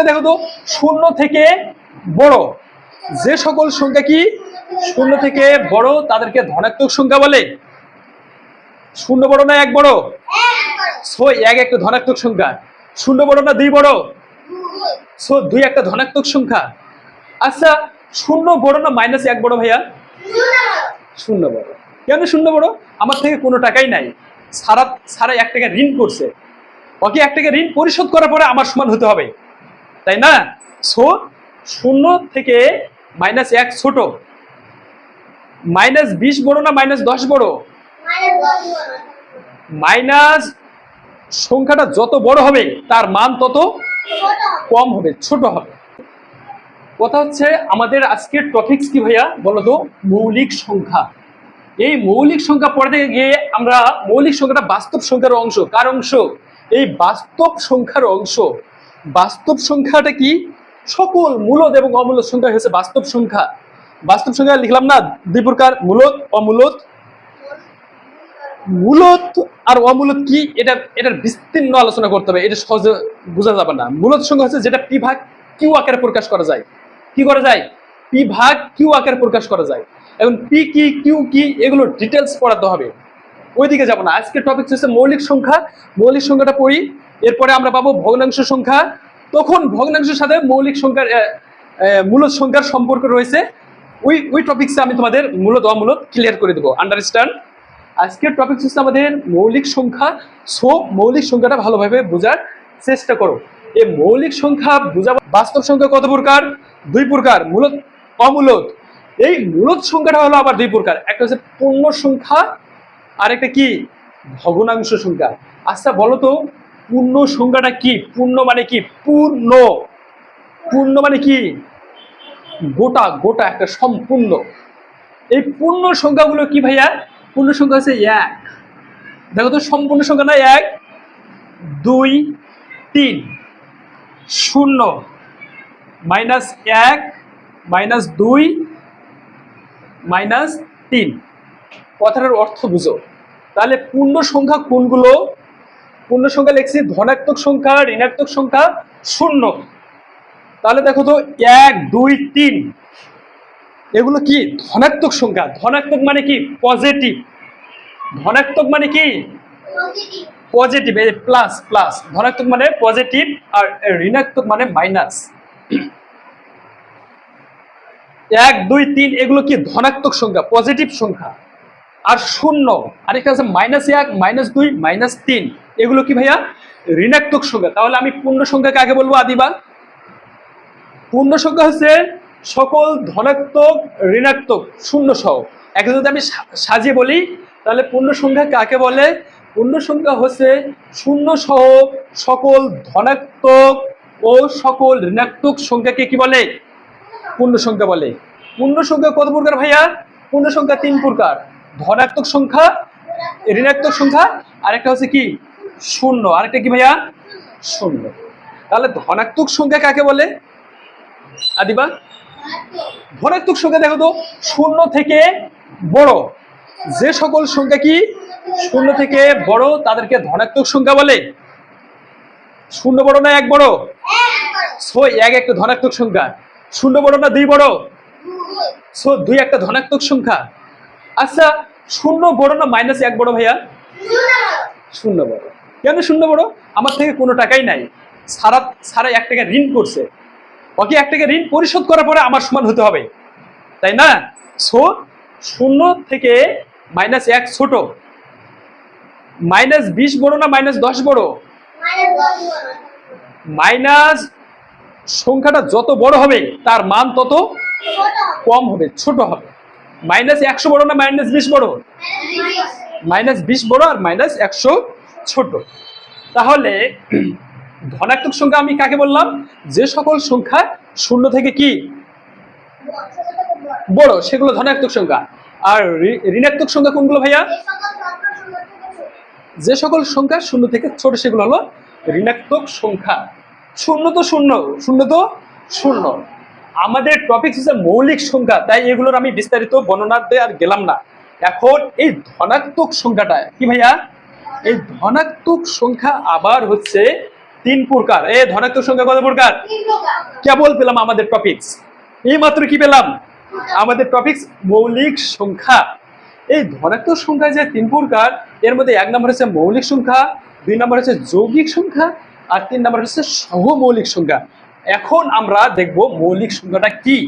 দেখো তো শূন্য থেকে বড় যে সকল সংখ্যা কি শূন্য থেকে বড় তাদেরকে ধনাত্মক সংখ্যা বলে। শূন্য বড় না এক বড়? সো এক একটা ধনাত্মক সংখ্যা। শূন্য বড় না দুই বড়? সো দুই একটা ধনাত্মক সংখ্যা। আচ্ছা, শূন্য বড় না মাইনাস এক বড় ভাইয়া? শূন্য বড়। কেন শূন্য বড়? আমার থেকে কোনো টাকাই নাই, সারা সারা 1 টাকা ঋণ করছে, ওকে 1 টাকা ঋণ পরিশোধ করার পরে আমার সমান হতে হবে, তাই না? সো শূন্য থেকে মাইনাস 1 ছোট। মাইনাস 20 বড় না মাইনাস 10 বড়? মাইনাস সংখ্যাটা যত বড় হবে তার মান তত কম হবে, ছোট হবে। কথা হচ্ছে আমাদের আজকের টপিকস কি ভাইয়া বলতো? মৌলিক সংখ্যা। এই মৌলিক সংখ্যা পড়তে গিয়ে আমরা মৌলিক সংখ্যাটা বাস্তব সংখ্যার অংশ। কার অংশ? এই বাস্তব সংখ্যার অংশ। বাস্তব সংখ্যাটা কি? সকল মূলদ এবং অমূলদ সংখ্যা হচ্ছে বাস্তব সংখ্যা। বাস্তব সংখ্যা লিখলাম না দুই প্রকার, মূলদ অমূলদ। মূলদ আর অমূলদ কি এটার বিস্তীর্ণ আলোচনা করতে হবে, এটা সহজে বোঝা যাবে না। মূলদ সংখ্যা হচ্ছে যেটা পি ভাগ কিউ আকারে প্রকাশ করা যায়। কি করা যায়? পি ভাগ কিউ আকারে প্রকাশ করা যায়। এখন পি কি কিউ কি এগুলো ডিটেলস পড়াতে হবে, ওইদিকে যাব না। আজকে টপিক হচ্ছে মৌলিক সংখ্যা। মৌলিক সংখ্যাটা পড়ি, এরপরে আমরা পাবো ভগ্নাংশ সংখ্যা। তখন ভগ্নাংশের সাথে মৌলিক সংখ্যার মূলদ সংখ্যার সম্পর্ক রয়েছে। ওই টপিকসে আমি তোমাদের মূলদ অমূলদ ক্লিয়ার করে দেবো। আন্ডারস্ট্যান্ড? আজকের টপিক হচ্ছে আমাদের মৌলিক সংখ্যা। সো মৌলিক সংখ্যাটা ভালোভাবে বোঝার চেষ্টা করো। এই মৌলিক সংখ্যা বোঝা। বাস্তব সংখ্যা কত প্রকার? 2 প্রকার, মূলদ অমূলদ। এই মূলদ সংখ্যাটা হলো আবার 2 প্রকার, একটা হচ্ছে পূর্ণ সংখ্যা আর একটা কি ভগ্নাংশ সংখ্যা। আচ্ছা বলো তো পূর্ণ সংখ্যাটা কি? পূর্ণ মানে কি? পূর্ণ। পূর্ণ মানে কি? গোটা গোটা, একটা সম্পূর্ণ। এই পূর্ণ সংখ্যাগুলো কি ভাইয়া? পূর্ণ সংখ্যা হচ্ছে 1। দেখো তো সম্পূর্ণ সংখ্যা না 1 2 3 0 মাইনাস 1 মাইনাস 2 মাইনাস 3। কথাটার অর্থ বুঝো। তাহলে পূর্ণ সংখ্যা কোনগুলো? পূর্ণ সংখ্যা লিখছি ধনাত্মক সংখ্যা, ঋণাত্মক সংখ্যা, শূন্য। তাহলে দেখো তো 1 2 3 এগুলো কি ধনাত্মক সংখ্যা। ধনাত্মক মানে কি? পজিটিভ। ধনাত্মক মানে কি? পজিটিভ, এই প্লাস প্লাস। ধনাত্মক মানে পজিটিভ আর ঋণাত্মক মানে মাইনাস। 1 2 3 এগুলো কি ধনাত্মক সংখ্যা, পজিটিভ সংখ্যা। আর শূন্য আরেকটা আছে মাইনাস 1 মাইনাস 2 মাইনাস 3 এগুলো কি ভাইয়া? ঋণাত্মক সংখ্যা। তাহলে আমি পূর্ণ সংখ্যা কাকে বলবো আদিবা? পূর্ণ সংখ্যা হচ্ছে সকল ধনাত্মক ঋণাত্মক শূন্য সহ। এখন যদি আমি সাজিয়ে বলি তাহলে পূর্ণ সংখ্যা কাকে বলে? পূর্ণ সংখ্যা হচ্ছে শূন্য সহ সকল ধনাত্মক ও সকল ঋণাত্মক সংখ্যাকে কি বলে? পূর্ণ সংখ্যা বলে। পূর্ণ সংখ্যা কত প্রকার ভাইয়া? পূর্ণ সংখ্যা 3 প্রকার, ধনাত্মক সংখ্যা, ঋণাত্মক সংখ্যা, আরেকটা হচ্ছে কি শূন্য। আরেকটা কি ভাইয়া? শূন্য। তাহলে ধনাত্মক সংখ্যা কাকে বলে আদিবা? ধনাত্মক সংখ্যা দেখো তো শূন্য থেকে বড় যে সকল সংখ্যা কি শূন্য থেকে বড় তাদেরকে ধনাত্মক সংখ্যা বলে। শূন্য বড় না এক বড়? সো এক একটা ধনাত্মক সংখ্যা। শূন্য বড় না দুই বড়? সো দুই একটা ধনাত্মক সংখ্যা। আচ্ছা, শূন্য বড় না মাইনাস 1 বড় ভাইয়া? শূন্য বড়। কেন শূন্য বড়? আমার থেকে কোনো টাকাই নাই, সারা সারা 1 টাকা ঋণ করছে, ওকে 1 টাকা ঋণ পরিশোধ করার পরে আমার সমান হতে হবে, তাই না? সো শূন্য থেকে মাইনাস 1 ছোট। মাইনাস 20 বড় না মাইনাস 10 বড়? মাইনাস সংখ্যাটা যত বড় হবে তার মান তত কম হবে, ছোট হবে। মাইনাস 100 বড় না মাইনাস 20 বড়? মাইনাস 20 বড় আর মাইনাস 100 ছোট। তাহলে ধনাত্মক সংখ্যা আমি কাকে বললাম? যে সকল সংখ্যা শূন্য থেকে কি বড় সেগুলো ধনাত্মক সংখ্যা। আর ঋণাত্মক সংখ্যা কোনগুলো ভাইয়া? যে সকল সংখ্যা শূন্য থেকে ছোট সেগুলো হলো ঋণাত্মক সংখ্যা। শূন্য তো শূন্য, শূন্য তো শূন্য। আমাদের টপিক হচ্ছে মৌলিক সংখ্যা, তাই এগুলোর আমি বিস্তারিত বর্ণনাতে আর গেলাম না। এখন এই ধনাত্মক সংখ্যাটা কি ভাইয়া? এই ধনাত্মক সংখ্যা আবার হচ্ছে তিন প্রকার। এই ধনাত্মক সংখ্যা কত প্রকার? কেবল পেলাম আমাদের টপিকস, এই মাত্র কি পেলাম? আমাদের টপিকস মৌলিক সংখ্যা। এই ধনাত্মক সংখ্যা যে তিন প্রকার, এর মধ্যে এক নম্বর হচ্ছে মৌলিক সংখ্যা, দুই নম্বর হচ্ছে যৌগিক সংখ্যা, আর তিন নম্বর হচ্ছে সহমৌলিক সংখ্যা। এখন আমরা দেখব মৌলিক সংখ্যাটা কি।